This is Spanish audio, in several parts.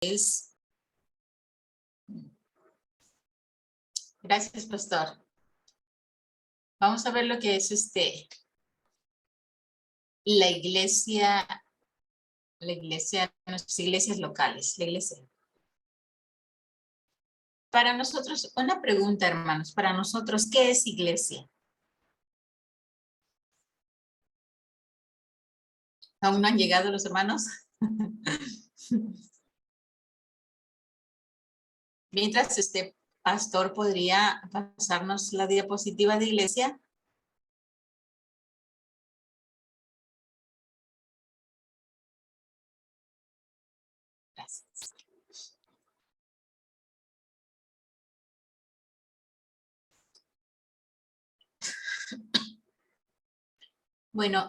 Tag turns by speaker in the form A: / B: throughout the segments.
A: es... Gracias, pastor. Vamos a ver lo que es la iglesia, nuestras iglesias locales, la iglesia. Para nosotros, una pregunta, hermanos, para nosotros, ¿qué es iglesia? ¿Aún no han llegado los hermanos? Mientras pastor podría pasarnos la diapositiva de iglesia. Gracias. Bueno,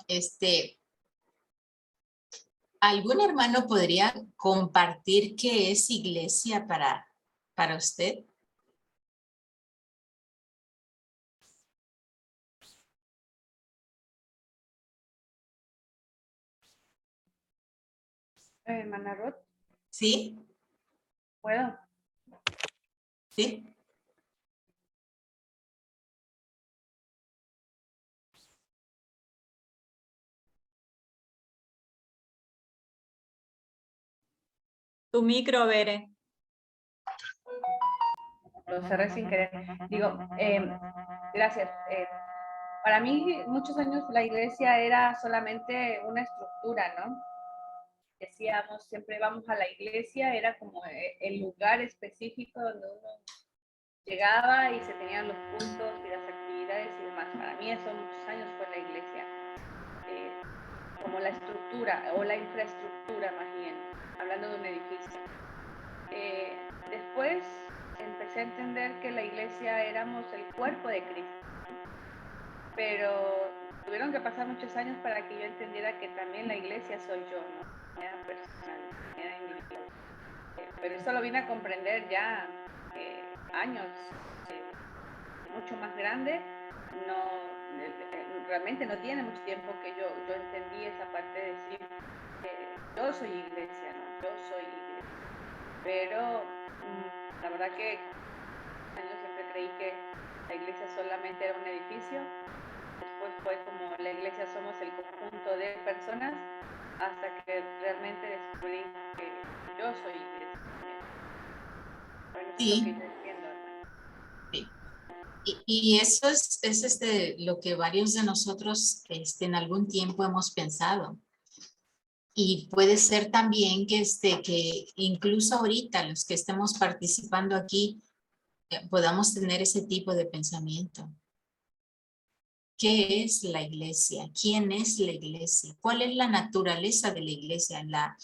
A: ¿algún hermano podría compartir qué es iglesia para usted?
B: Hermana Ruth.
A: ¿Sí?
B: ¿Puedo?
A: ¿Sí?
C: Tu micro, Bere.
B: Lo cerré sin querer. Digo, gracias. Para mí, muchos años la iglesia era solamente una estructura, ¿no? Decíamos, siempre vamos a la iglesia, era como el lugar específico donde uno llegaba y se tenían los puntos y las actividades y demás. Para mí eso muchos años fue la iglesia. Como la estructura o la infraestructura más bien, hablando de un edificio. Después empecé a entender que la iglesia éramos el cuerpo de Cristo, pero tuvieron que pasar muchos años para que yo entendiera que también la iglesia soy yo, ¿no? Era personal, era individual. Pero eso lo vine a comprender ya años, mucho más grande. Realmente no tiene mucho tiempo que yo entendí esa parte de decir yo soy iglesia, ¿no? Yo soy iglesia. Pero la verdad que yo siempre creí que la iglesia solamente era un edificio. Después fue como la iglesia somos el conjunto de personas hasta que realmente descubrí que yo soy iglesia. Bueno, eso es lo que yo entiendo, ¿no?
A: Sí. Y eso es lo que varios de nosotros en algún tiempo hemos pensado. Y puede ser también que incluso ahorita los que estemos participando aquí podamos tener ese tipo de pensamiento. ¿Qué es la iglesia? ¿Quién es la iglesia? ¿Cuál es la naturaleza de la iglesia? En la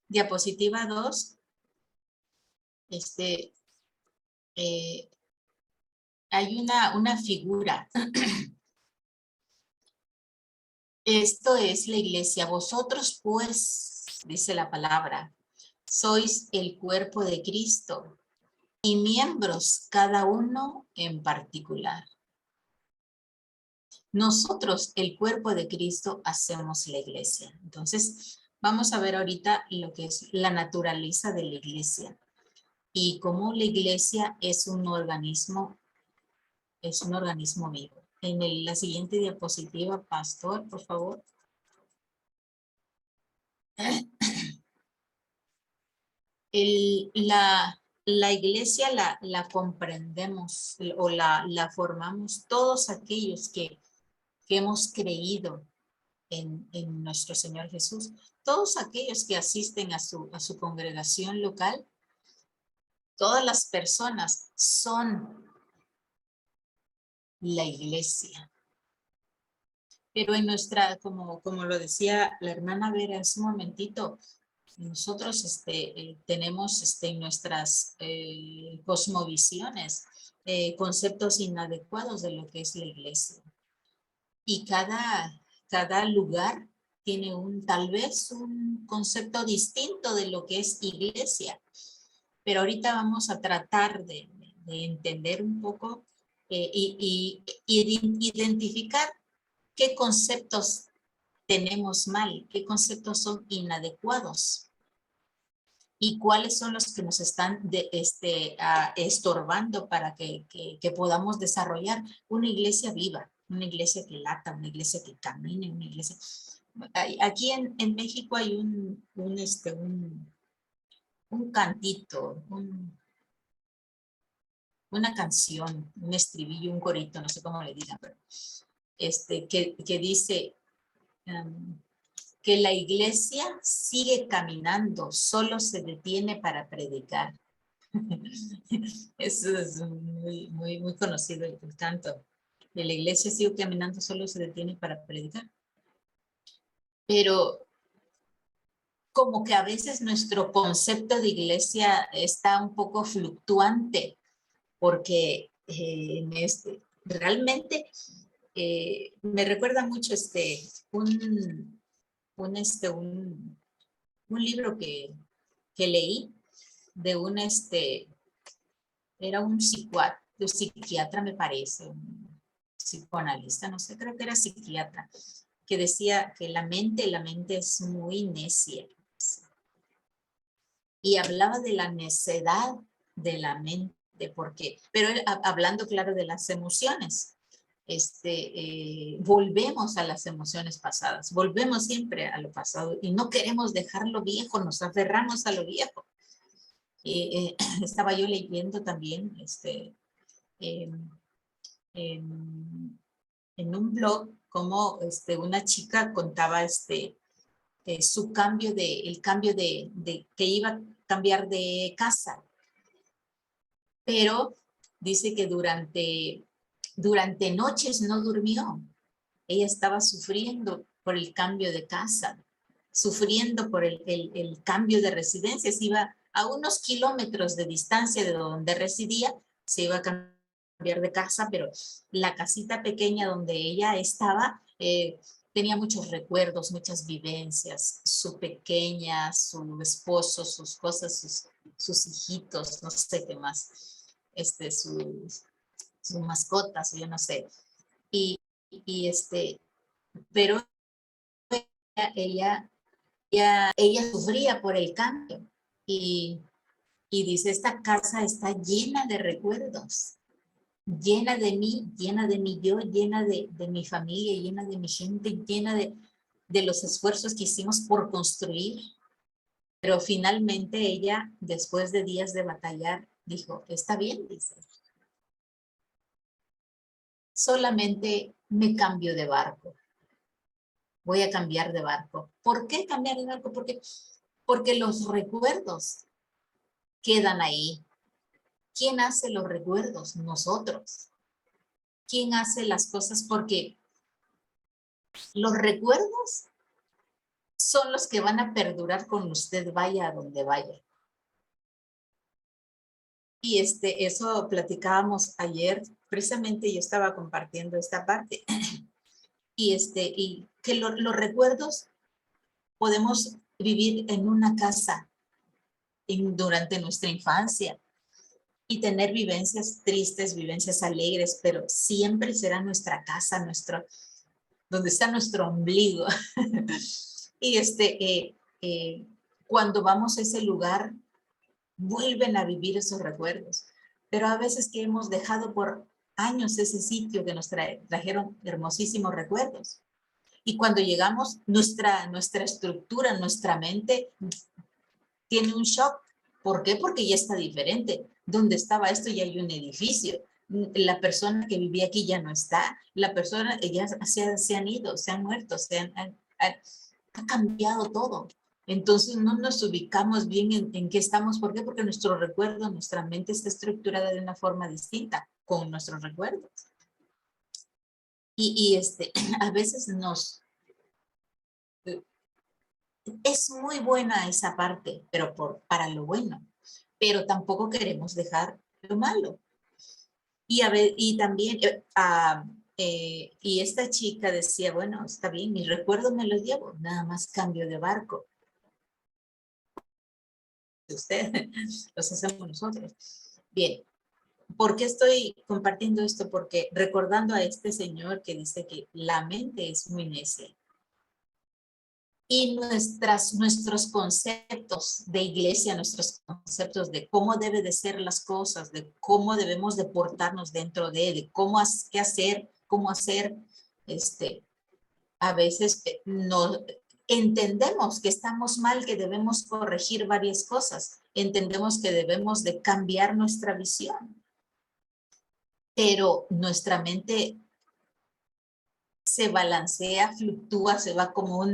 A: diapositiva 2, hay una figura. Esto es la iglesia. Vosotros pues, dice la palabra, sois el cuerpo de Cristo y miembros cada uno en particular. Nosotros, el cuerpo de Cristo, hacemos la iglesia. Entonces, vamos a ver ahorita lo que es la naturaleza de la iglesia y cómo la iglesia es un organismo vivo. En la siguiente diapositiva, pastor, por favor. La iglesia la comprendemos o la formamos todos aquellos que hemos creído en nuestro Señor Jesús. Todos aquellos que asisten a su congregación local, todas las personas son la iglesia. Pero en nuestra, como lo decía la hermana Vera hace un momentito, nosotros tenemos en nuestras cosmovisiones conceptos inadecuados de lo que es la iglesia. Y cada lugar tiene tal vez un concepto distinto de lo que es iglesia. Pero ahorita vamos a tratar de entender un poco y identificar qué conceptos tenemos mal, qué conceptos son inadecuados. y cuáles son los que nos están estorbando para que podamos desarrollar una iglesia viva, una iglesia que lata, una iglesia que camine, una iglesia. Aquí en México hay un cantito, una canción, un estribillo, un corito, no sé cómo le digan, pero que dice que la iglesia sigue caminando, solo se detiene para predicar. Eso es muy conocido el canto. De la iglesia sigue caminando, solo se detiene para predicar. Pero como que a veces nuestro concepto de iglesia está un poco fluctuante, porque realmente me recuerda mucho un libro que leí de era un psiquiatra me parece, un psicoanalista, no sé, creo que era psiquiatra, que decía que la mente es muy necia. Y hablaba de la necedad de la mente, pero hablando claro de las emociones, volvemos a las emociones pasadas, volvemos siempre a lo pasado y no queremos dejar lo viejo, nos aferramos a lo viejo. Estaba yo leyendo también en un blog como una chica contaba su cambio el cambio de que iba a cambiar de casa, pero dice que durante noches no durmió. Ella estaba sufriendo por el cambio de casa, sufriendo por el cambio de residencia. Se iba a unos kilómetros de distancia de donde residía, se iba a cambiar de casa, pero la casita pequeña donde ella estaba tenía muchos recuerdos, muchas vivencias, su pequeña, su esposo, sus cosas, sus hijitos, no sé qué más, sus mascotas, yo no sé. Pero ella sufría por el cambio y dice, esta casa está llena de recuerdos, llena de mí, llena de mi yo, llena de mi familia, llena de mi gente, llena de los esfuerzos que hicimos por construir. Pero finalmente ella, después de días de batallar, dijo, está bien, dice. Solamente me cambio de barco. Voy a cambiar de barco. ¿Por qué cambiar de barco? Porque los recuerdos quedan ahí. ¿Quién hace los recuerdos? Nosotros. ¿Quién hace las cosas? Porque los recuerdos son los que van a perdurar con usted, vaya a donde vaya. Y eso platicábamos ayer, precisamente yo estaba compartiendo esta parte. Y que los recuerdos podemos vivir en una casa durante nuestra infancia y tener vivencias tristes, vivencias alegres, pero siempre será nuestra casa, donde está nuestro ombligo. Y cuando vamos a ese lugar, vuelven a vivir esos recuerdos. Pero a veces que hemos dejado por años ese sitio que nos trajeron hermosísimos recuerdos. Y cuando llegamos, nuestra estructura, nuestra mente tiene un shock. ¿Por qué? Porque ya está diferente. Donde estaba esto ya hay un edificio. La persona que vivía aquí ya no está. La persona, ya se han ido, se han muerto, ha cambiado todo. Entonces no nos ubicamos bien en qué estamos. ¿Por qué? Porque nuestro recuerdo, nuestra mente está estructurada de una forma distinta con nuestros recuerdos. Y a veces es muy buena esa parte, pero para lo bueno. Pero tampoco queremos dejar lo malo. Y también, y esta chica decía, bueno, está bien, mis recuerdos me los llevo, nada más cambio de barco. Usted, los hacemos nosotros. Bien, ¿por qué estoy compartiendo esto? Porque recordando a este señor que dice que la mente es muy necia. Y nuestros conceptos de iglesia, nuestros conceptos de cómo debe de ser las cosas, de cómo debemos de portarnos dentro de cómo, qué hacer, cómo hacer, a veces no entendemos que estamos mal, que debemos corregir varias cosas, entendemos que debemos de cambiar nuestra visión, pero nuestra mente se balancea, fluctúa, se va como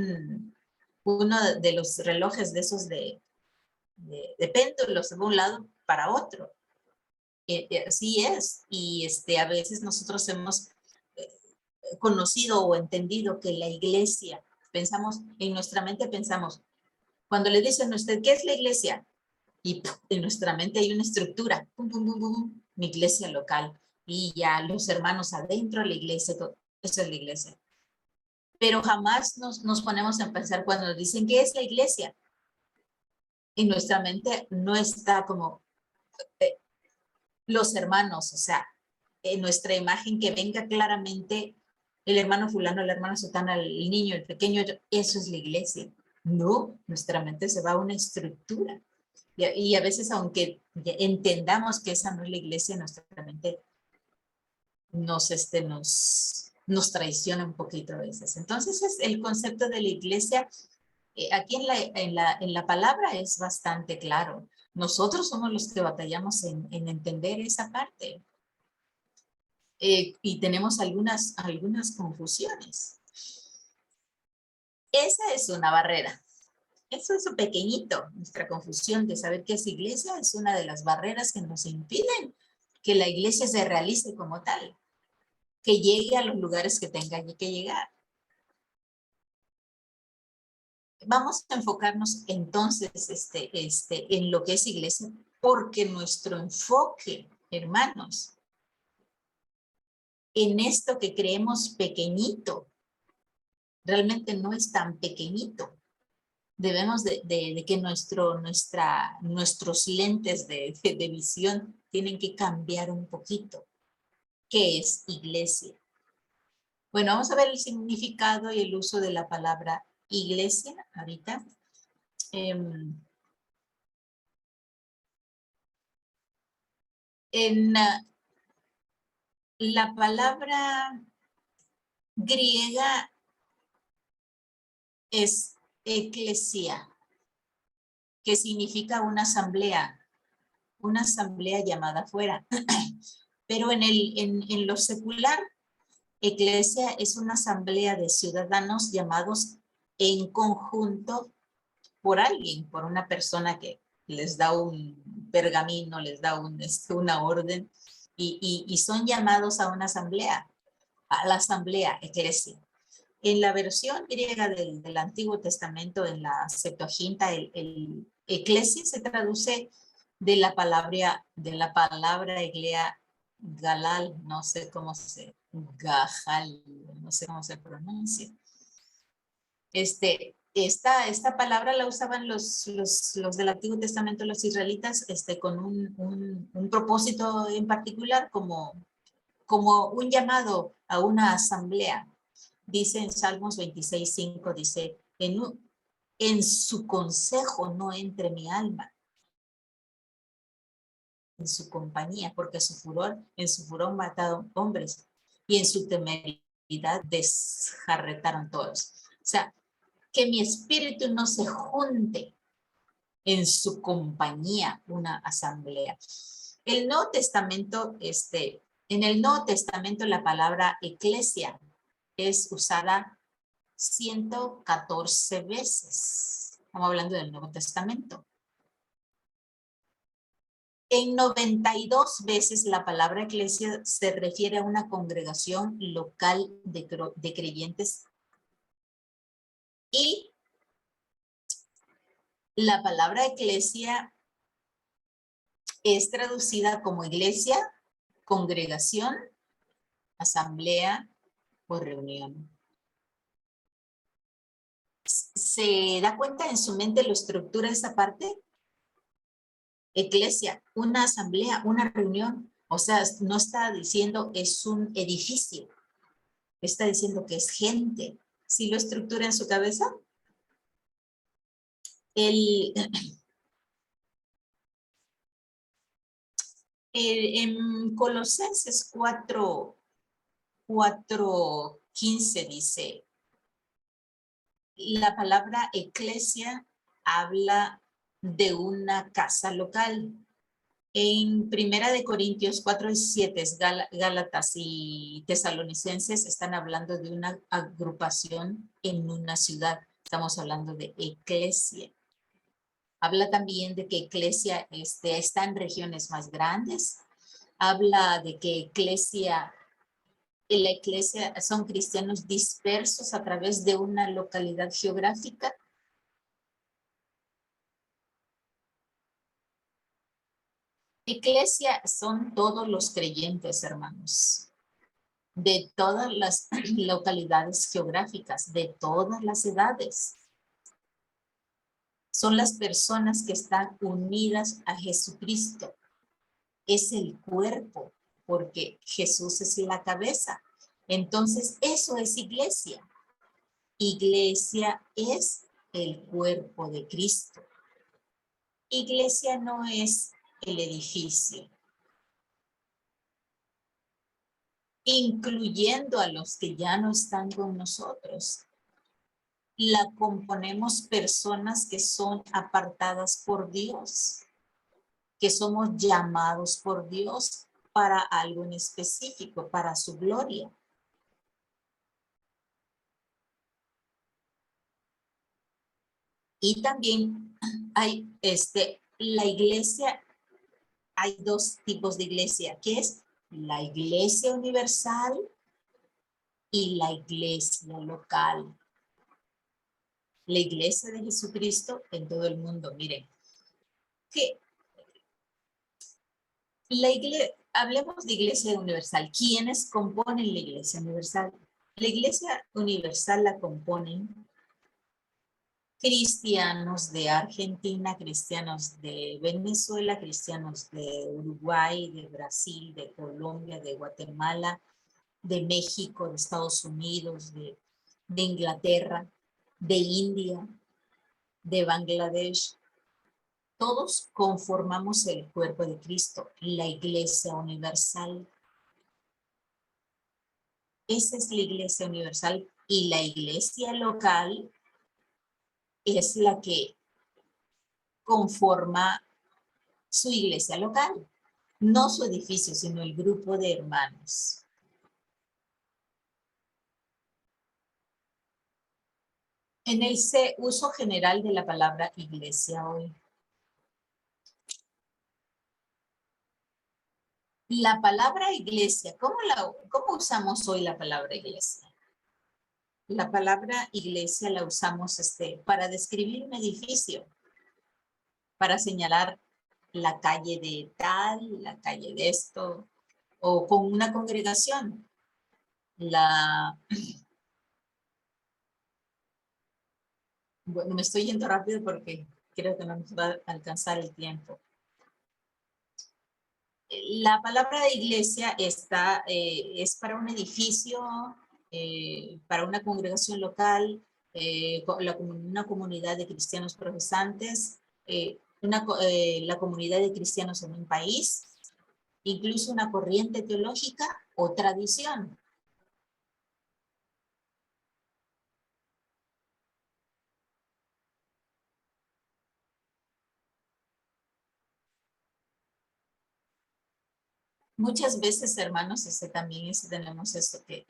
A: uno de los relojes de esos de péndulos de un lado para otro. Así es, y a veces nosotros hemos conocido o entendido que la iglesia, pensamos, en nuestra mente pensamos, cuando le dicen a usted, ¿qué es la iglesia? Y en nuestra mente hay una estructura, pum, pum, pum, pum, mi iglesia local, y ya los hermanos adentro de la iglesia, todo, eso es la iglesia. Pero jamás nos ponemos a pensar cuando nos dicen, ¿qué es la iglesia? En nuestra mente no está como los hermanos, o sea, en nuestra imagen que venga claramente el hermano fulano, la hermana sotana, el niño, el pequeño, eso es la iglesia. No, nuestra mente se va a una estructura. Y a veces, aunque entendamos que esa no es la iglesia, nuestra mente nos traiciona un poquito a veces. Entonces, el concepto de la iglesia, aquí en la palabra es bastante claro. Nosotros somos los que batallamos en entender esa parte. Y tenemos algunas confusiones. Esa es una barrera. Eso es un pequeñito. Nuestra confusión de saber qué es iglesia es una de las barreras que nos impiden que la iglesia se realice como tal, que llegue a los lugares que tenga que llegar. Vamos a enfocarnos entonces en lo que es iglesia, porque nuestro enfoque, hermanos, en esto que creemos pequeñito, realmente no es tan pequeñito. Debemos de que nuestros lentes de visión tienen que cambiar un poquito. ¿Qué es iglesia? Bueno, vamos a ver el significado y el uso de la palabra iglesia ahorita. En la palabra griega es eclesia, que significa una asamblea llamada fuera. Pero en lo secular, eclesia es una asamblea de ciudadanos llamados en conjunto por alguien, por una persona que les da un pergamino, les da una orden, y son llamados a una asamblea, a la asamblea, eclesia. En la versión griega del Antiguo Testamento, en la Septuaginta, el eclesia se traduce de la palabra eglea galal, no sé cómo se pronuncia. Esta palabra la usaban los del Antiguo Testamento, los israelitas, con un propósito en particular, como un llamado a una asamblea. Dice en Salmos 26:5, dice, en su consejo no entre mi alma, en su compañía, porque en su furor mataron hombres, y en su temeridad desjarretaron todos. O sea, que mi espíritu no se junte en su compañía, una asamblea. El Nuevo Testamento, en el Nuevo Testamento la palabra eclesia es usada 114 veces. Estamos hablando del Nuevo Testamento. En 92 veces la palabra eclesia se refiere a una congregación local de creyentes. Y la palabra eclesia es traducida como iglesia, congregación, asamblea o reunión. ¿Se da cuenta en su mente la estructura de esa parte? Eclesia, una asamblea, una reunión. O sea, no está diciendo es un edificio. Está diciendo que es gente. ¿Sí lo estructura en su cabeza? En Colosenses 4:15 dice, la palabra eclesia habla de una casa local. En Primera de Corintios 4:17, Gálatas y Tesalonicenses están hablando de una agrupación en una ciudad. Estamos hablando de eclesia. Habla también de que eclesia está en regiones más grandes. Habla de que la iglesia son cristianos dispersos a través de una localidad geográfica. Iglesia son todos los creyentes, hermanos, de todas las localidades geográficas, de todas las edades. Son las personas que están unidas a Jesucristo. Es el cuerpo, porque Jesús es la cabeza. Entonces, eso es iglesia. Iglesia es el cuerpo de Cristo. Iglesia no es el edificio, incluyendo a los que ya no están con nosotros. La componemos personas que son apartadas por Dios, que somos llamados por Dios para algo en específico, para su gloria. Y también hay la iglesia, hay dos tipos de iglesia, que es la iglesia universal y la iglesia local. La iglesia de Jesucristo en todo el mundo. Miren, que la iglesia, hablemos de iglesia universal. ¿Quiénes componen la iglesia universal? La iglesia universal la componen cristianos de Argentina, cristianos de Venezuela, cristianos de Uruguay, de Brasil, de Colombia, de Guatemala, de México, de Estados Unidos, de Inglaterra, de India, de Bangladesh. Todos conformamos el cuerpo de Cristo, la iglesia universal. Esa es la iglesia universal, y la iglesia local es la que conforma su iglesia local, no su edificio, sino el grupo de hermanos. En el uso general de la palabra iglesia hoy. La palabra iglesia, ¿cómo usamos hoy la palabra iglesia? La palabra iglesia la usamos para describir un edificio, para señalar la calle de tal, la calle de esto, o con una congregación. Bueno, me estoy yendo rápido porque creo que no nos va a alcanzar el tiempo. La palabra de iglesia es para un edificio, para una congregación local, una comunidad de cristianos profesantes, la comunidad de cristianos en un país, incluso una corriente teológica o tradición. Muchas veces, hermanos, también tenemos esto que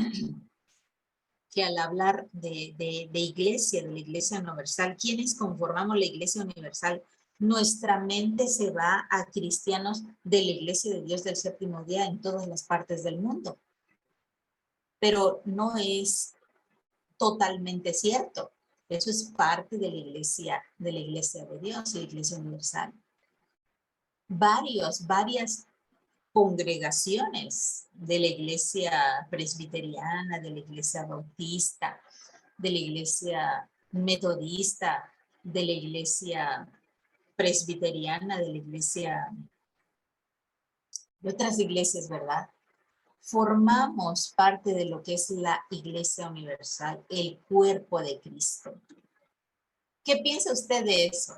A: al hablar de iglesia, de la iglesia universal, ¿quiénes conformamos la iglesia universal? Nuestra mente se va a cristianos de la iglesia de Dios del séptimo día en todas las partes del mundo. Pero no es totalmente cierto. Eso es parte de la iglesia de Dios, la iglesia universal. Varias congregaciones de la iglesia presbiteriana, de la iglesia bautista, de la iglesia metodista, de la iglesia presbiteriana, de la iglesia, de otras iglesias, ¿verdad? Formamos parte de lo que es la iglesia universal, el cuerpo de Cristo. ¿Qué piensa usted de eso?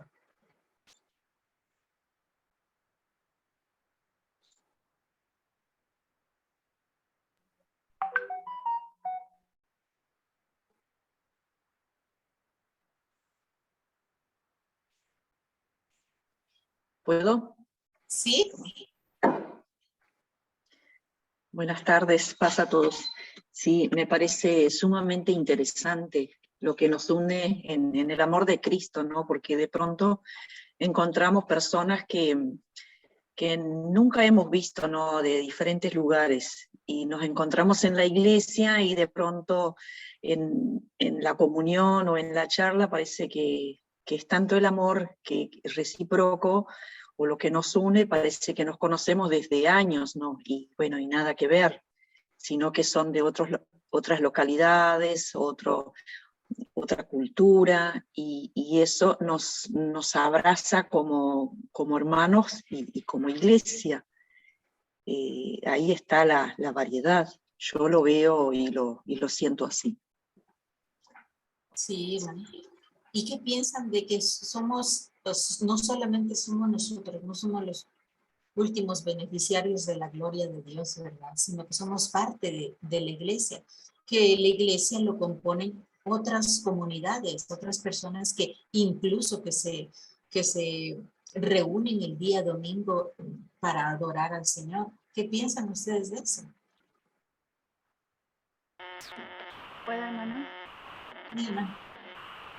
D: ¿Puedo?
A: Sí,
D: Buenas tardes, paz a todos. Sí, me parece sumamente interesante lo que nos une en el amor de Cristo, ¿no? Porque de pronto encontramos personas que nunca hemos visto, ¿no? De diferentes lugares, y nos encontramos en la iglesia y de pronto en la comunión o en la charla parece que es tanto el amor que recíproco, o lo que nos une, parece que nos conocemos desde años, ¿no? Y bueno, y nada que ver, sino que son de otras localidades, otra cultura, y eso nos abraza como hermanos y como iglesia. Ahí está la variedad. Yo lo veo y lo siento así.
A: sí. Bueno. ¿Y qué piensan de que somos, no solamente somos nosotros, no somos los últimos beneficiarios de la gloria de Dios, ¿verdad? Sino que somos parte de la iglesia, que la iglesia lo componen otras comunidades, otras personas que incluso que se reúnen el día domingo para adorar al Señor. ¿Qué piensan ustedes de eso?
B: ¿Puedo, hermano?
A: Díganme.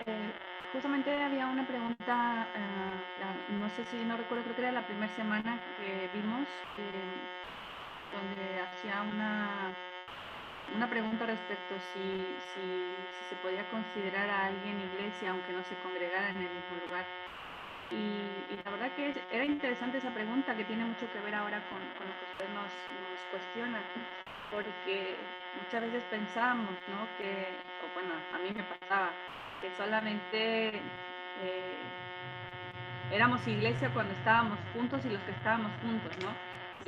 B: Eh, Justamente había una pregunta, no sé si no recuerdo, creo que era la primera semana que vimos, donde hacía una pregunta respecto si se podía considerar a alguien iglesia aunque no se congregara en el mismo lugar. Y la verdad que era interesante esa pregunta, que tiene mucho que ver ahora con lo que usted nos cuestiona, porque muchas veces pensamos, ¿no? O bueno, a mí me pasaba, que solamente éramos iglesia cuando estábamos juntos y los que estábamos juntos, ¿no?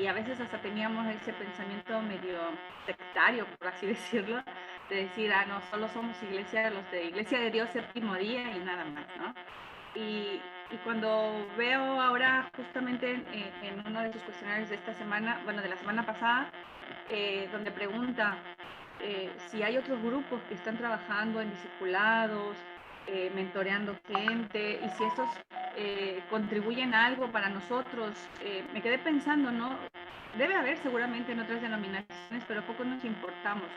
B: Y a veces hasta teníamos ese pensamiento medio sectario, por así decirlo, de decir, no, solo somos iglesia, los de Iglesia de Dios Séptimo Día y nada más, ¿no? Y cuando veo ahora justamente en uno de sus cuestionarios de esta semana, bueno, de la semana pasada, donde pregunta si hay otros grupos que están trabajando en discipulados, mentoreando gente, y si estos contribuyen a algo para nosotros, me quedé pensando, ¿no? Debe haber seguramente en otras denominaciones, pero poco nos importamos.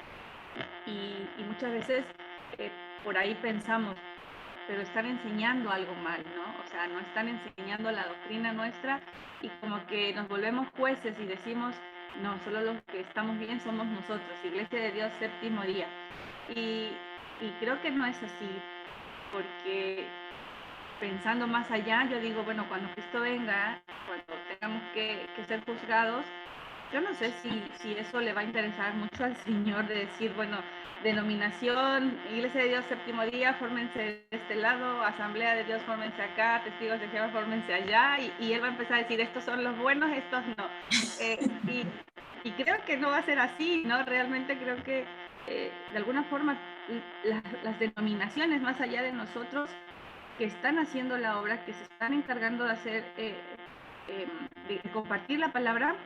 B: Y muchas veces por ahí pensamos, pero están enseñando algo mal, ¿no? O sea, no están enseñando la doctrina nuestra, y como que nos volvemos jueces y decimos, no, solo los que estamos bien somos nosotros, Iglesia de Dios Séptimo Día. Y creo que no es así, porque pensando más allá, yo digo, bueno, cuando Cristo venga, cuando tengamos que ser juzgados, yo no sé si eso le va a interesar mucho al Señor, de decir, bueno, denominación, Iglesia de Dios Séptimo Día, fórmense de este lado, Asamblea de Dios, fórmense acá, Testigos de Jehová, fórmense allá, y Él va a empezar a decir, estos son los buenos, estos no. Y creo que no va a ser así, ¿no? Realmente creo que de alguna forma las denominaciones, más allá de nosotros, que están haciendo la obra, que se están encargando de hacer, de compartir la palabra,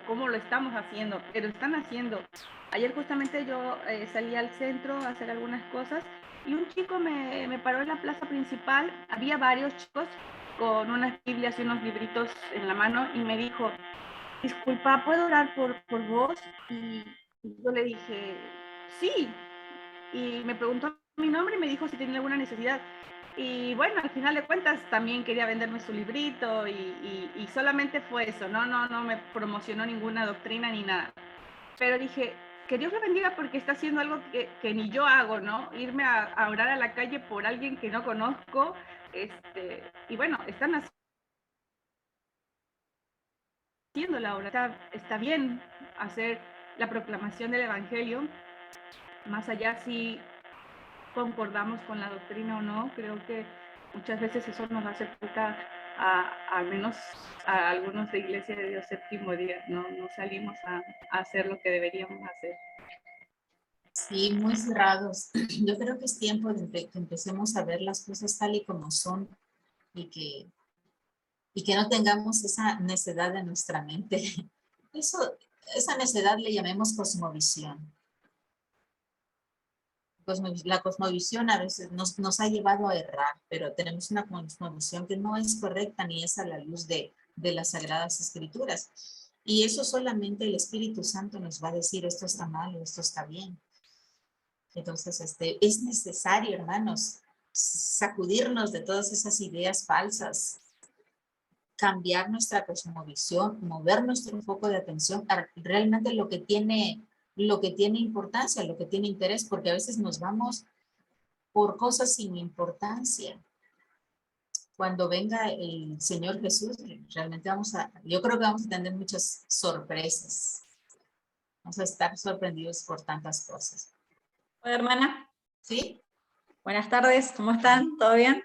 B: cómo lo estamos haciendo, pero están haciendo. Ayer justamente yo salí al centro a hacer algunas cosas, y un chico me paró en la plaza principal, había varios chicos con unas Biblias y unos libritos en la mano, y me dijo, disculpa, ¿puedo orar por vos? Y yo le dije, sí, y me preguntó mi nombre y me dijo si tenía alguna necesidad. Y bueno, al final de cuentas también quería venderme su librito, y solamente fue eso, no me promocionó ninguna doctrina ni nada. Pero dije, que Dios lo bendiga, porque está haciendo algo que ni yo hago, ¿no? Irme a orar a la calle por alguien que no conozco, y bueno, están haciendo la obra. Está bien hacer la proclamación del Evangelio, más allá si concordamos con la doctrina o no. Creo que muchas veces eso nos hace falta al menos a algunos de Iglesia de Dios Séptimo Día, no salimos a hacer lo que deberíamos hacer.
A: Sí, muy cerrados. Yo creo que es tiempo de que empecemos a ver las cosas tal y como son y que no tengamos esa necedad en nuestra mente. Esa necedad le llamemos cosmovisión. La cosmovisión a veces nos ha llevado a errar, pero tenemos una cosmovisión que no es correcta ni es a la luz de las Sagradas Escrituras. Y eso solamente el Espíritu Santo nos va a decir esto está mal o esto está bien. Entonces, es necesario, hermanos, sacudirnos de todas esas ideas falsas, cambiar nuestra cosmovisión, mover nuestro foco de atención a realmente lo que tiene importancia, lo que tiene interés, porque a veces nos vamos por cosas sin importancia. Cuando venga el Señor Jesús, realmente yo creo que vamos a tener muchas sorpresas. Vamos a estar sorprendidos por tantas cosas.
C: Hola, hermana.
A: ¿Sí?
C: Buenas tardes, ¿cómo están? ¿Todo bien?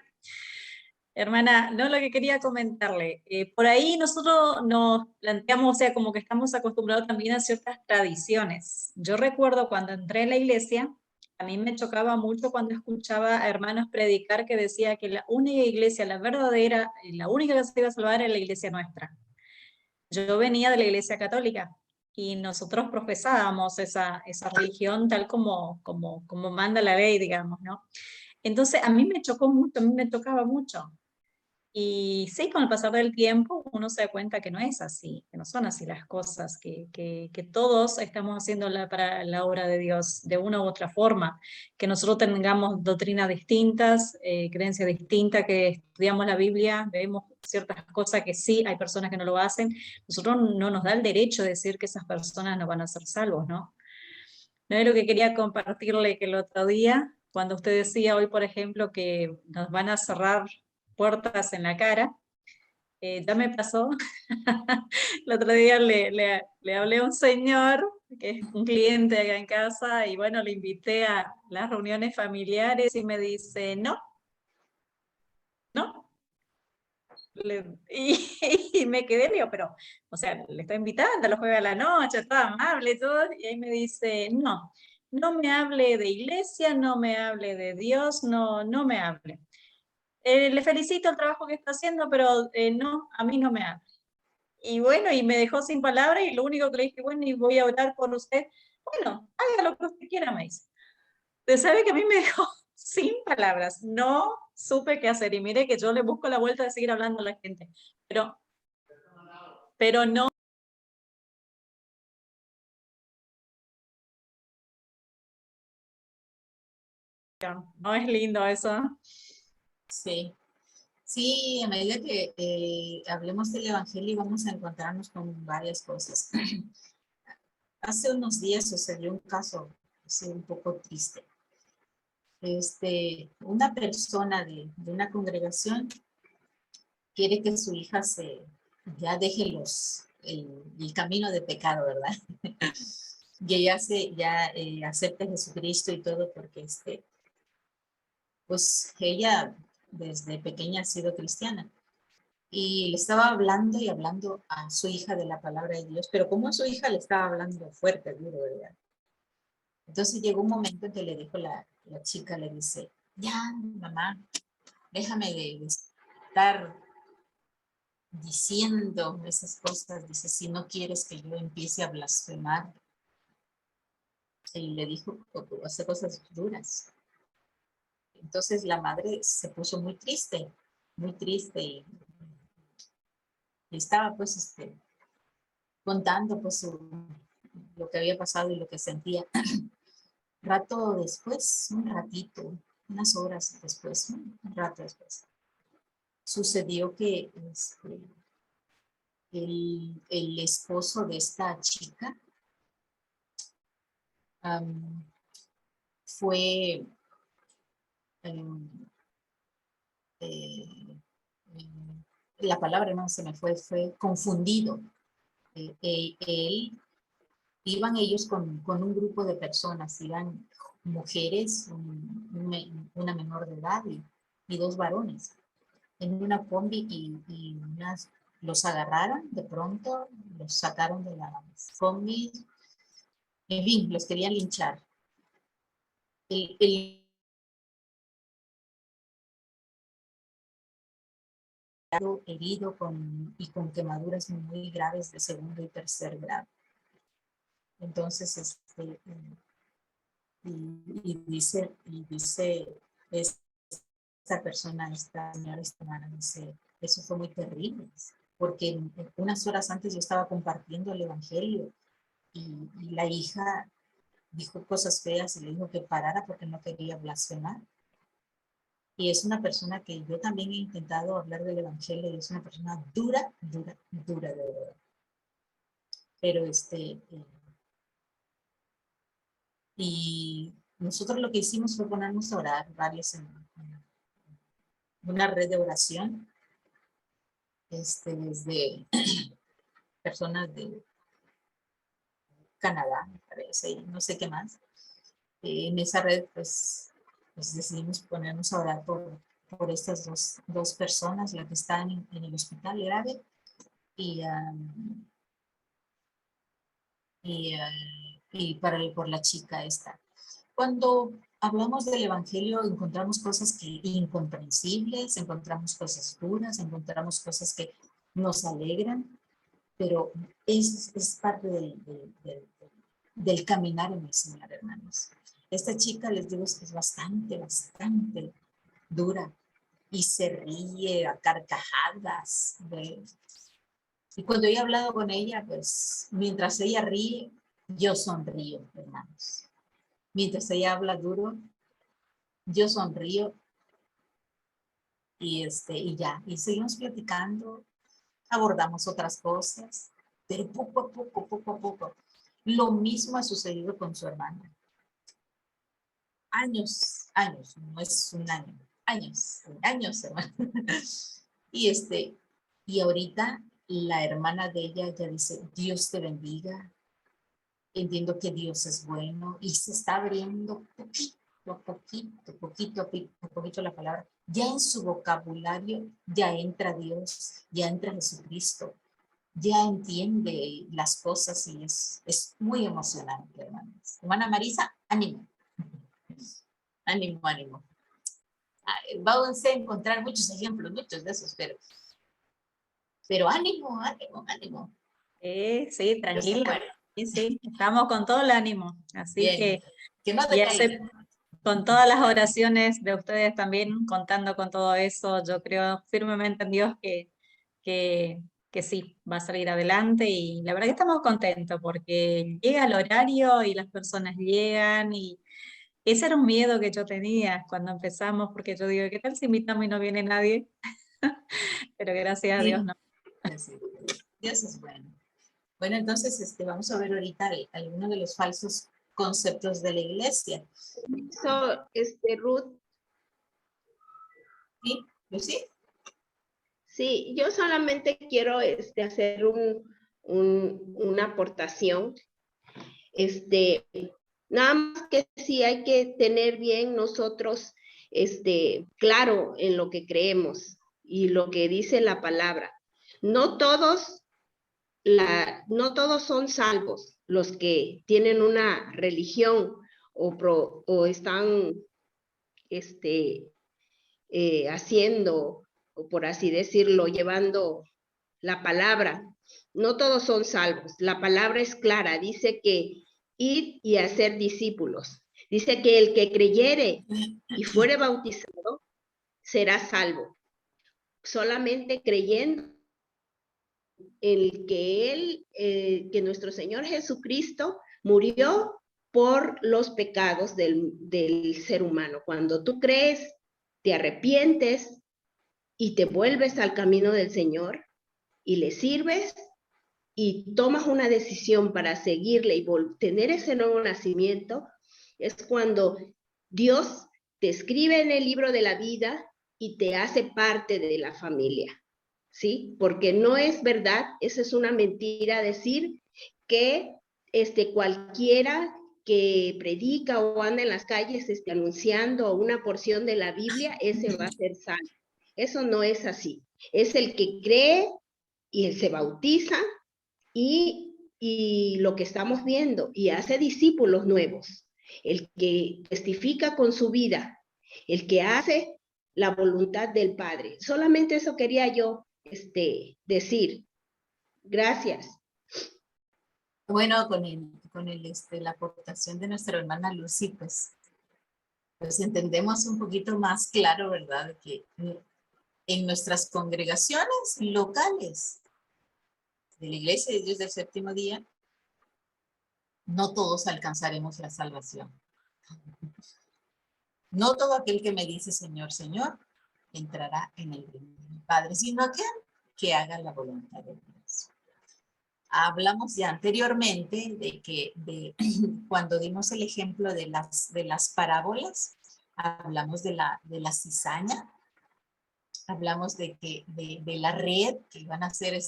C: Hermana, no, lo que quería comentarle, por ahí nosotros nos planteamos, o sea, como que estamos acostumbrados también a ciertas tradiciones. Yo recuerdo cuando entré en la iglesia, a mí me chocaba mucho cuando escuchaba a hermanos predicar que decía que la única iglesia, la verdadera, la única que se iba a salvar era la iglesia nuestra. Yo venía de la iglesia católica y nosotros profesábamos esa religión tal como manda la ley, digamos, ¿no? Entonces a mí me chocó mucho, a mí me tocaba mucho. Y sí, con el pasar del tiempo uno se da cuenta que no es así, que no son así las cosas, que todos estamos haciendo para la obra de Dios de una u otra forma, que nosotros tengamos doctrinas distintas, creencias distintas, que estudiamos la Biblia, vemos ciertas cosas que sí, hay personas que no lo hacen, nosotros no nos da el derecho de decir que esas personas no van a ser salvos, ¿no? No es lo que quería compartirle que el otro día, cuando usted decía hoy, por ejemplo, que nos van a cerrar puertas en la cara, ya me pasó. El otro día le hablé a un señor, que es un cliente acá en casa, y bueno, le invité a las reuniones familiares y me dice, no, no. Y me quedé, digo, pero, o sea, le estoy invitando, los jueves a la noche, todo amable, todo, y ahí me dice, no, no me hable de iglesia, no me hable de Dios, no me hable. Le felicito el trabajo que está haciendo, pero no, a mí no me hable. Y bueno, y me dejó sin palabras y lo único que le dije, bueno, y voy a orar por usted. Bueno, haga lo que usted quiera, me dice. Usted sabe que a mí me dejó sin palabras, no supe qué hacer. Y mire que yo le busco la vuelta de seguir hablando a la gente, pero no. No es lindo eso.
A: Sí. Sí, a medida que hablemos del Evangelio vamos a encontrarnos con varias cosas. Hace unos días sucedió un caso así, un poco triste. Una persona de una congregación quiere que su hija ya deje el camino de pecado, ¿verdad? Y ella acepte a Jesucristo y todo porque pues ella desde pequeña ha sido cristiana. Y le estaba hablando y hablando a su hija de la palabra de Dios, pero como a su hija le estaba hablando fuerte, duro, ¿verdad? Entonces llegó un momento en que le dijo la chica, le dice, ya, mamá, déjame de estar diciendo esas cosas. Dice, si no quieres que yo empiece a blasfemar. Y le dijo, hace cosas duras. Entonces la madre se puso muy triste y estaba pues contando pues lo que había pasado y lo que sentía. Rato después, un ratito, unas horas después, un rato después, sucedió que el esposo de esta chica fue la palabra no se me fue confundido. Iban ellos con un grupo de personas, iban mujeres, una menor de edad y dos varones. en una combi y los agarraron de pronto, los sacaron de la combi, en fin, los querían linchar. El herido y con quemaduras muy graves de segundo y tercer grado. Entonces, dice esta persona, esta señora, esta hermana, dice, eso fue muy terrible, porque unas horas antes yo estaba compartiendo el evangelio y la hija dijo cosas feas y le dijo que parara porque no quería blasfemar. Y es una persona que yo también he intentado hablar del evangelio y es una persona dura, dura, dura de verdad. Pero y nosotros lo que hicimos fue ponernos a orar, varios en una red de oración, desde personas de Canadá, me parece, y no sé qué más. En esa red, pues decidimos ponernos a orar por estas dos personas, la que están en el hospital grave y por la chica esta. Cuando hablamos del evangelio encontramos cosas incomprensibles, encontramos cosas duras, encontramos cosas que nos alegran, pero es parte del caminar en el Señor, hermanos. Esta chica, les digo, es bastante, bastante dura y se ríe a carcajadas. Y cuando he hablado con ella, pues mientras ella ríe, yo sonrío, hermanos. Mientras ella habla duro, yo sonrío y ya. Y seguimos platicando, abordamos otras cosas, pero poco a poco, poco a poco. Lo mismo ha sucedido con su hermana. Años, no es un año, años, hermano. Y ahorita la hermana de ella ya dice, Dios te bendiga, entiendo que Dios es bueno, y se está abriendo poquito la palabra. Ya en su vocabulario ya entra Dios, ya entra Jesucristo, ya entiende las cosas y es muy emocionante, hermanas. Hermana Marisa, ánimo. Ánimo, ánimo. Vamos a encontrar muchos ejemplos, muchos de esos, pero ánimo, ánimo, ánimo.
C: Sí, tranquila. Sí, estamos con todo el ánimo. Así
A: Bien. Que no te
C: ya
A: caigas.
C: con todas las oraciones de ustedes también, contando con todo eso, yo creo firmemente en Dios que sí, va a salir adelante y la verdad que estamos contentos porque llega el horario y las personas llegan y ese era un miedo que yo tenía cuando empezamos porque yo digo, ¿qué tal si invitamos y no viene nadie? Pero gracias a Dios no.
A: Dios es bueno. Bueno, entonces vamos a ver ahorita algunos de los falsos conceptos de la iglesia.
E: Ruth.
A: ¿Sí? ¿Lucy?
E: Sí, yo solamente quiero hacer una aportación. Nada más que sí hay que tener bien nosotros claro en lo que creemos y lo que dice la palabra. No todos son salvos los que tienen una religión o están haciendo, o por así decirlo, llevando la palabra. No todos son salvos. La palabra es clara. Dice que id y hacer discípulos. Dice que el que creyere y fuere bautizado será salvo. Solamente creyendo en que nuestro Señor Jesucristo murió por los pecados del ser humano. Cuando tú crees, te arrepientes y te vuelves al camino del Señor y le sirves y tomas una decisión para seguirle y tener ese nuevo nacimiento, es cuando Dios te escribe en el libro de la vida y te hace parte de la familia, ¿sí? Porque no es verdad, esa es una mentira decir que cualquiera que predica o anda en las calles anunciando una porción de la Biblia, ese va a ser salvo. Eso no es así. Es el que cree y él se bautiza y lo que estamos viendo, y hace discípulos nuevos, el que testifica con su vida, el que hace la voluntad del Padre. Solamente eso quería yo decir. Gracias.
A: Bueno, la aportación de nuestra hermana Lucy, pues entendemos un poquito más claro, ¿verdad? Que en nuestras congregaciones locales de la Iglesia de Dios del Séptimo Día, no todos alcanzaremos la salvación. No todo aquel que me dice Señor, Señor, entrará en el reino del Padre, sino aquel que haga la voluntad de Dios. Hablamos ya anteriormente de cuando dimos el ejemplo de las parábolas, hablamos de la cizaña, hablamos de la red que van a ser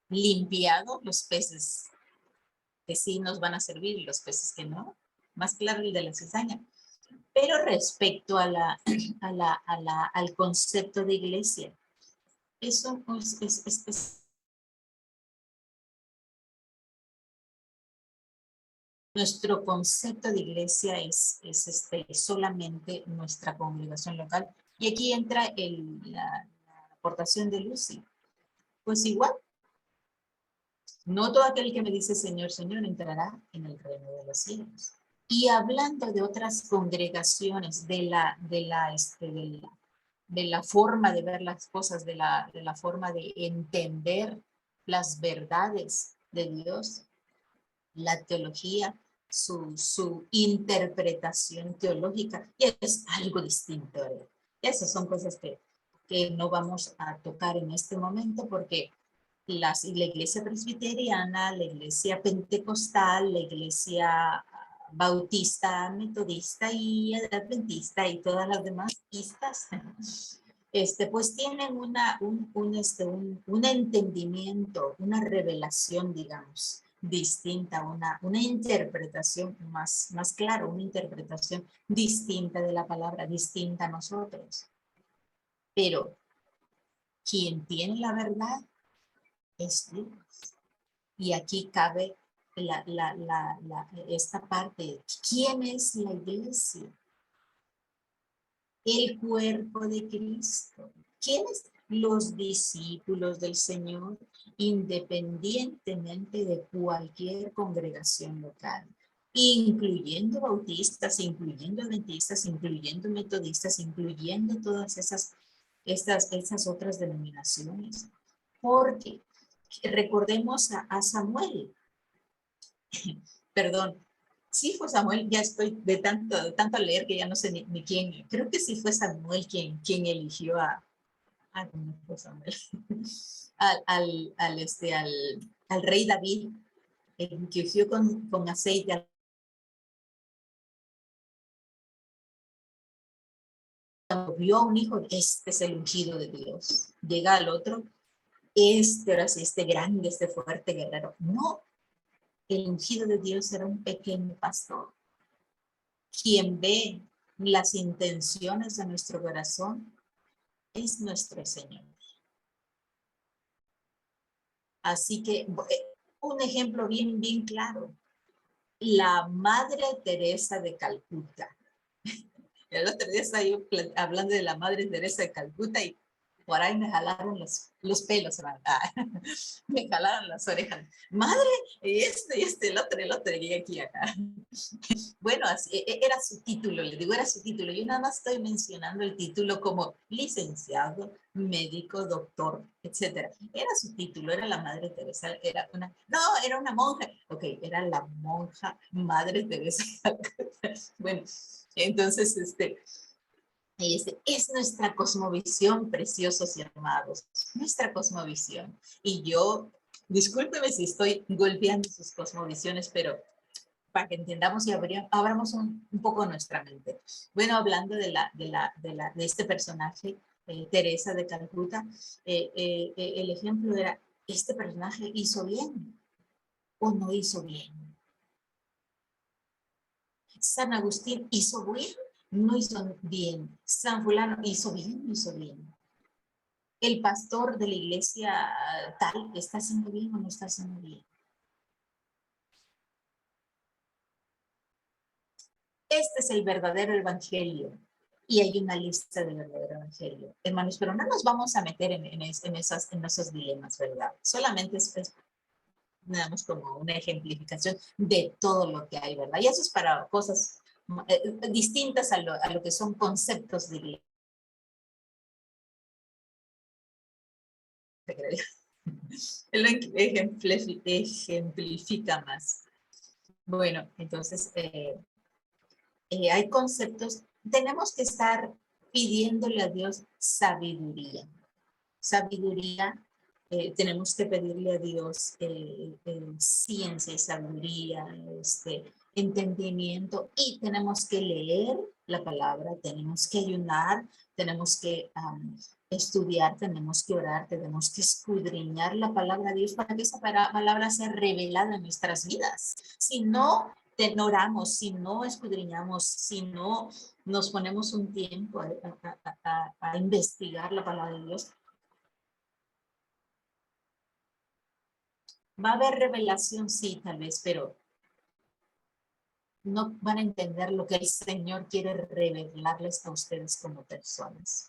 A: limpiados, los peces que sí nos van a servir y los peces que no, más claro el de la cizaña. Pero respecto al concepto de iglesia, eso es nuestro concepto de iglesia es solamente nuestra congregación local. Y aquí entra la aportación de Lucy. Pues igual, no todo aquel que me dice Señor, Señor entrará en el reino de los cielos. Y hablando de otras congregaciones, de la forma de ver las cosas, de la forma de entender las verdades de Dios, la teología, su interpretación teológica, y es algo distinto. ¿Verdad? Esas son cosas que no vamos a tocar en este momento porque la iglesia presbiteriana, la iglesia pentecostal, la iglesia bautista, metodista y adventista y todas las demás istas, pues tienen un entendimiento, una revelación, digamos, distinta, una interpretación más clara, una interpretación distinta de la palabra, distinta a nosotros. Pero quien tiene la verdad es Dios. Y aquí cabe esta parte. ¿Quién es la iglesia? El cuerpo de Cristo. ¿Quiénes? Los discípulos del Señor, independientemente de cualquier congregación local, incluyendo bautistas, incluyendo adventistas, incluyendo metodistas, incluyendo todas esas otras denominaciones. Porque recordemos a Samuel. Perdón, sí fue Samuel, ya estoy de tanto leer que ya no sé ni quién, creo que sí fue Samuel quien eligió no fue Samuel, al rey David, que ungió con aceite. Cuando vio a un hijo, este es el ungido de Dios. Llega al otro, ahora sí, grande, fuerte guerrero. No, el ungido de Dios era un pequeño pastor. Quien ve las intenciones de nuestro corazón es nuestro Señor. Así que un ejemplo bien claro. La Madre Teresa de Calcuta. El otro día estaba yo hablando de la Madre Teresa de Calcuta y por ahí me jalaron los pelos, me jalaron las orejas. Madre, el otro, y aquí acá. Bueno, era su título, le digo, era su título. Yo nada más estoy mencionando el título como licenciado, médico, doctor, etc. Era su título, era la Madre Teresa, era una monja. Ok, era la monja Madre Teresa. Bueno, entonces, es nuestra cosmovisión, preciosos y amados, nuestra cosmovisión. Y yo, discúlpeme si estoy golpeando sus cosmovisiones, pero para que entendamos y abramos un poco nuestra mente. Bueno, hablando de este personaje, Teresa de Calcuta, el ejemplo era, ¿este personaje hizo bien o no hizo bien? ¿San Agustín hizo bien no hizo bien. San fulano hizo bien, no hizo bien. El pastor de la iglesia tal, ¿está haciendo bien o no está haciendo bien? Este es el verdadero evangelio. Y hay una lista del verdadero evangelio. Hermanos, pero no nos vamos a meter en esos dilemas, ¿verdad? Solamente es damos como una ejemplificación de todo lo que hay, ¿verdad? Y eso es para cosas distintas a lo que son conceptos de iglesia. Lo ejemplifica más. Bueno, entonces hay conceptos, tenemos que estar pidiéndole a Dios sabiduría. Sabiduría, tenemos que pedirle a Dios ciencia y sabiduría, entendimiento, y tenemos que leer la palabra, tenemos que ayunar, tenemos que estudiar, tenemos que orar, tenemos que escudriñar la palabra de Dios para que esa palabra sea revelada en nuestras vidas. Si no oramos, si no escudriñamos, si no nos ponemos un tiempo a investigar la palabra de Dios, va a haber revelación, sí, tal vez, pero no van a entender lo que el Señor quiere revelarles a ustedes como personas.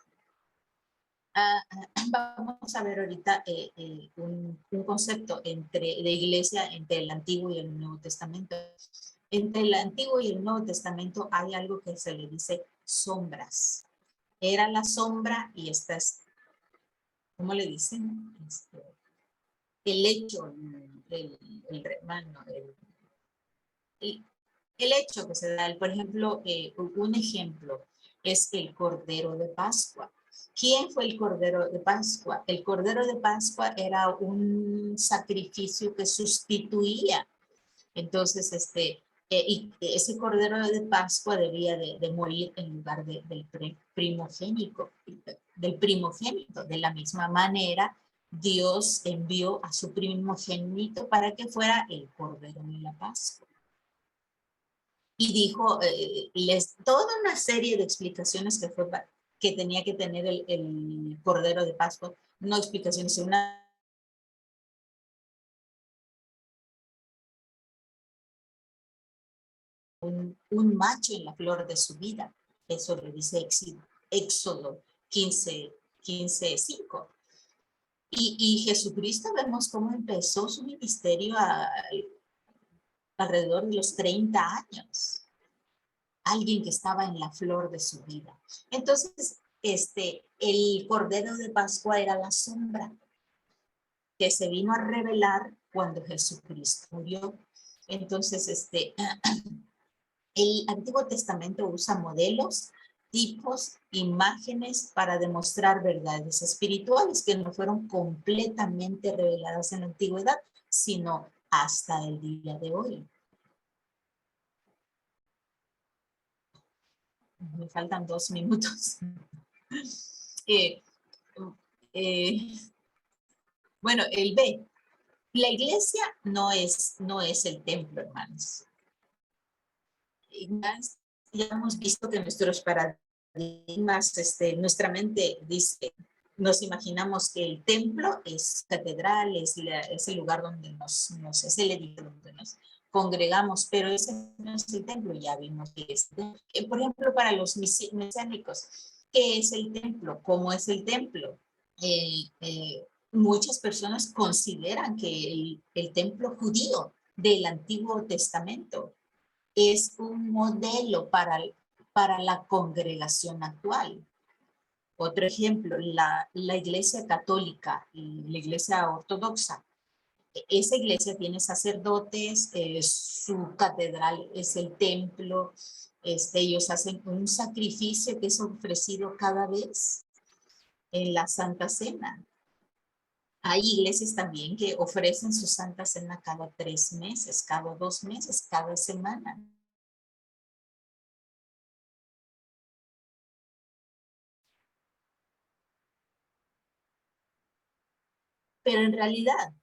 A: Vamos a ver ahorita un concepto de iglesia entre el Antiguo y el Nuevo Testamento. Entre el Antiguo y el Nuevo Testamento hay algo que se le dice sombras. Era la sombra y esta es, ¿cómo le dicen? El hecho, el hecho que se da, por ejemplo, un ejemplo es el Cordero de Pascua. ¿Quién fue el Cordero de Pascua? El Cordero de Pascua era un sacrificio que sustituía. Entonces, y ese Cordero de Pascua debía de morir en lugar del primogénito. De la misma manera, Dios envió a su primogénito para que fuera el Cordero de la Pascua. Y dijo, toda una serie de explicaciones que tenía que tener el Cordero de Pascua, no explicaciones, sino un macho en la flor de su vida. Eso lo dice Éxodo 15:5. Y Jesucristo vemos cómo empezó su ministerio alrededor de los 30 años. Alguien que estaba en la flor de su vida. Entonces, el Cordero de Pascua era la sombra que se vino a revelar cuando Jesucristo murió. Entonces, el Antiguo Testamento usa modelos, tipos, imágenes para demostrar verdades espirituales que no fueron completamente reveladas en la antigüedad, sino hasta el día de hoy. Me faltan 2 minutos. Bueno, el B. La iglesia no es el templo, hermanos. Ya hemos visto que nuestros paradigmas, nuestra mente dice, nos imaginamos que el templo es catedral, es el lugar donde es el edificio donde nos congregamos, pero ese no es el templo, ya vimos que es. Por ejemplo, para los mesiánicos, ¿qué es el templo? ¿Cómo es el templo? Muchas personas consideran que el templo judío del Antiguo Testamento es un modelo para la congregación actual. Otro ejemplo, la iglesia católica y la iglesia ortodoxa. Esa iglesia tiene sacerdotes, su catedral es el templo, ellos hacen un sacrificio que es ofrecido cada vez en la Santa Cena. Hay iglesias también que ofrecen su Santa Cena cada 3 meses, cada 2 meses, cada semana. Pero en realidad,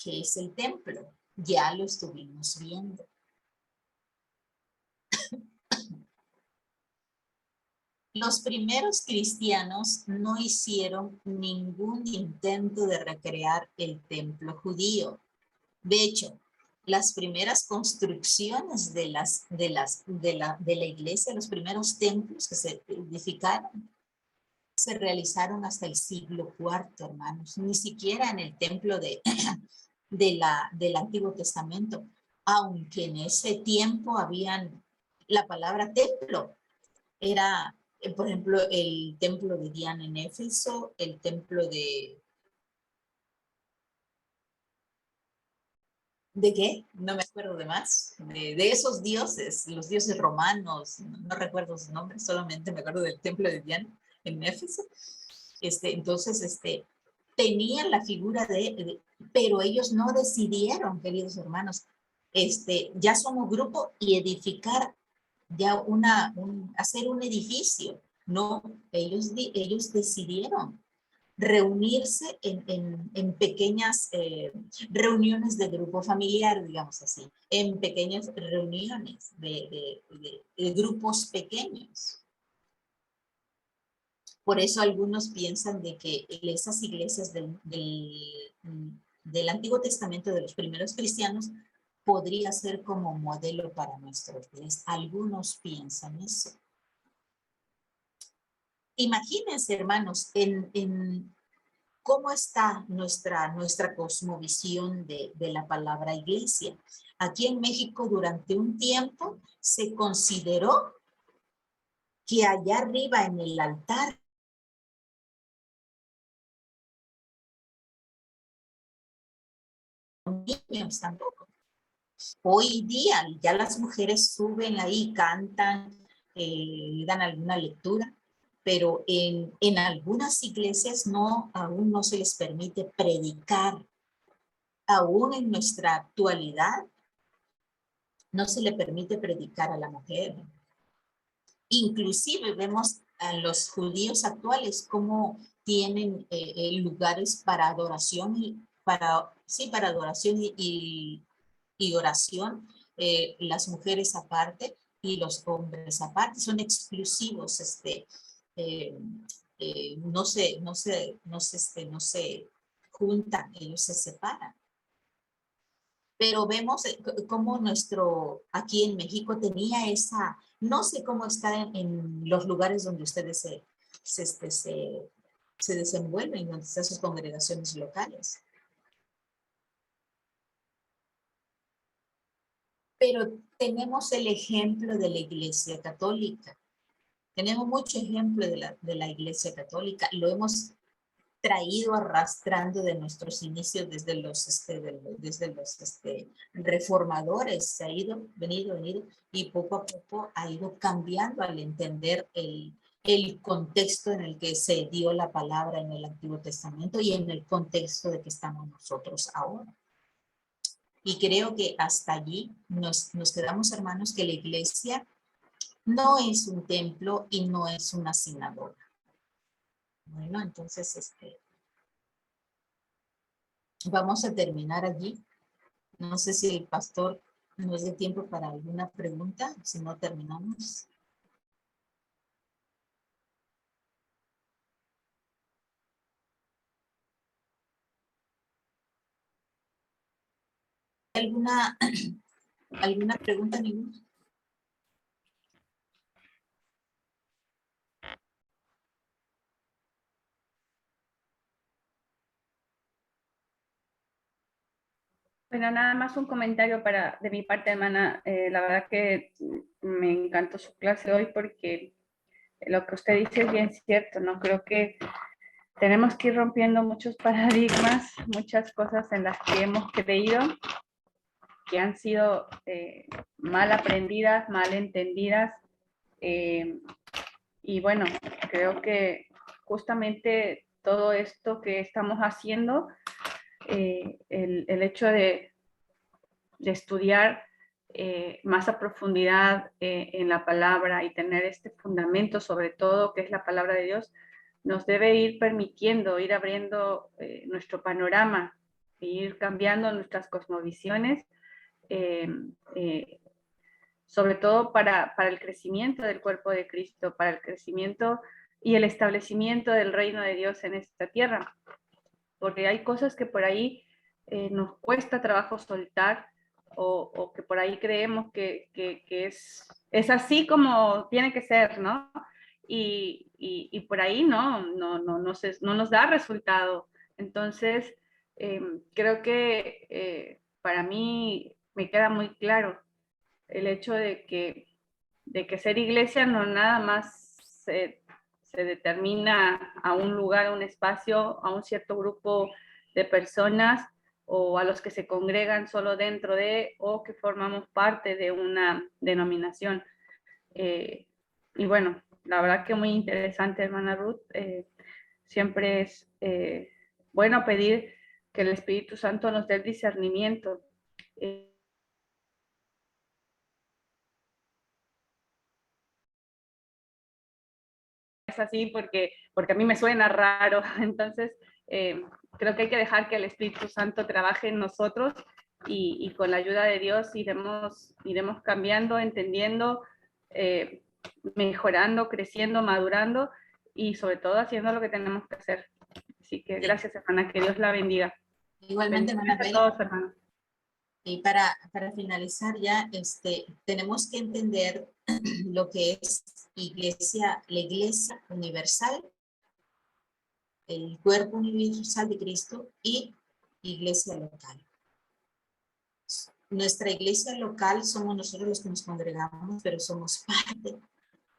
A: ¿qué es el templo? Ya lo estuvimos viendo. Los primeros cristianos no hicieron ningún intento de recrear el templo judío. De hecho, las primeras construcciones de la iglesia, los primeros templos que se edificaron, se realizaron hasta el siglo IV, hermanos. Ni siquiera en el templo del Antiguo Testamento, aunque en ese tiempo habían la palabra templo. Era, por ejemplo, el templo de Diana en Éfeso, el templo ¿de qué? No me acuerdo de más. De esos dioses, los dioses romanos, no recuerdo sus nombres, solamente me acuerdo del templo de Diana en Éfeso. Entonces, tenían la figura pero ellos no decidieron, queridos hermanos, ya somos grupo y edificar ya hacer un edificio. No, ellos decidieron reunirse en pequeñas reuniones de grupo familiar, digamos así, en pequeñas reuniones de grupos pequeños. Por eso algunos piensan de que esas iglesias del Antiguo Testamento de los primeros cristianos podría ser como modelo para nuestros días. Algunos piensan eso. Imagínense, hermanos, en cómo está nuestra cosmovisión de la palabra iglesia. Aquí en México durante un tiempo se consideró que allá arriba en el altar niños tampoco. Hoy día ya las mujeres suben ahí, cantan, dan alguna lectura, pero en algunas iglesias aún no se les permite predicar. Aún en nuestra actualidad no se le permite predicar a la mujer. Inclusive vemos a los judíos actuales como tienen lugares para adoración para adoración y oración, las mujeres aparte y los hombres aparte, son exclusivos, no se juntan, ellos se separan. Pero vemos cómo aquí en México tenía esa, no sé cómo está en los lugares donde ustedes se desenvuelven, donde están sus congregaciones locales. Pero tenemos el ejemplo de la Iglesia Católica. Tenemos mucho ejemplo de la Iglesia Católica. Lo hemos traído arrastrando de nuestros inicios desde los reformadores. Se ha venido, y poco a poco ha ido cambiando al entender el contexto en el que se dio la palabra en el Antiguo Testamento y en el contexto de que estamos nosotros ahora. Y creo que hasta allí nos quedamos, hermanos, que la iglesia no es un templo y no es una sinagoga. Bueno, entonces vamos a terminar allí. No sé si el pastor nos dé tiempo para alguna pregunta, si no terminamos. ¿Alguna pregunta, ninguna?
B: Bueno, nada más un comentario de mi parte, hermana. La verdad que me encantó su clase hoy porque lo que usted dice es bien cierto, ¿no? Creo que tenemos que ir rompiendo muchos paradigmas, muchas cosas en las que hemos creído, que han sido mal aprendidas, mal entendidas. Y bueno, creo que justamente todo esto que estamos haciendo, el hecho de estudiar más a profundidad en la palabra y tener este fundamento sobre todo que es la palabra de Dios, nos debe ir permitiendo, ir abriendo nuestro panorama, ir cambiando nuestras cosmovisiones sobre todo para el crecimiento del cuerpo de Cristo, para el crecimiento y el establecimiento del reino de Dios en esta tierra. Porque hay cosas que por ahí nos cuesta trabajo soltar, o que por ahí creemos que es así como tiene que ser, ¿no? Y por ahí no nos da resultado. Entonces, creo que para mí me queda muy claro el hecho de que ser iglesia no nada más se determina a un lugar, a un espacio, a un cierto grupo de personas, o a los que se congregan solo dentro de, o que formamos parte de una denominación. Y bueno, la verdad que muy interesante, hermana Ruth. Siempre es bueno pedir que el Espíritu Santo nos dé el discernimiento. Es así porque a mí me suena raro. Entonces, creo que hay que dejar que el Espíritu Santo trabaje en nosotros, y con la ayuda de Dios iremos cambiando, entendiendo, mejorando, creciendo, madurando, y sobre todo haciendo lo que tenemos que hacer. Así que gracias, hermana, que Dios la bendiga.
A: Igualmente, hermana
B: Bendiciones a
A: Bella.
B: todos, hermanos.
A: Y para finalizar ya, tenemos que entender lo que es iglesia, la iglesia universal, el cuerpo universal de Cristo, y iglesia local. Nuestra iglesia local somos nosotros los que nos congregamos, pero somos parte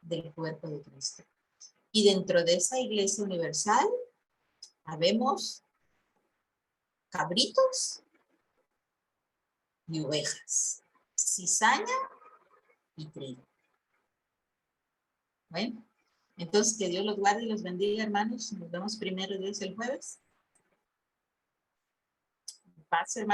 A: del cuerpo de Cristo. Y dentro de esa iglesia universal, habemos cabritos y ovejas, cizaña y trigo. Bueno, entonces que Dios los guarde y los bendiga, hermanos. Nos vemos primero Dios el jueves. Paz, hermanos.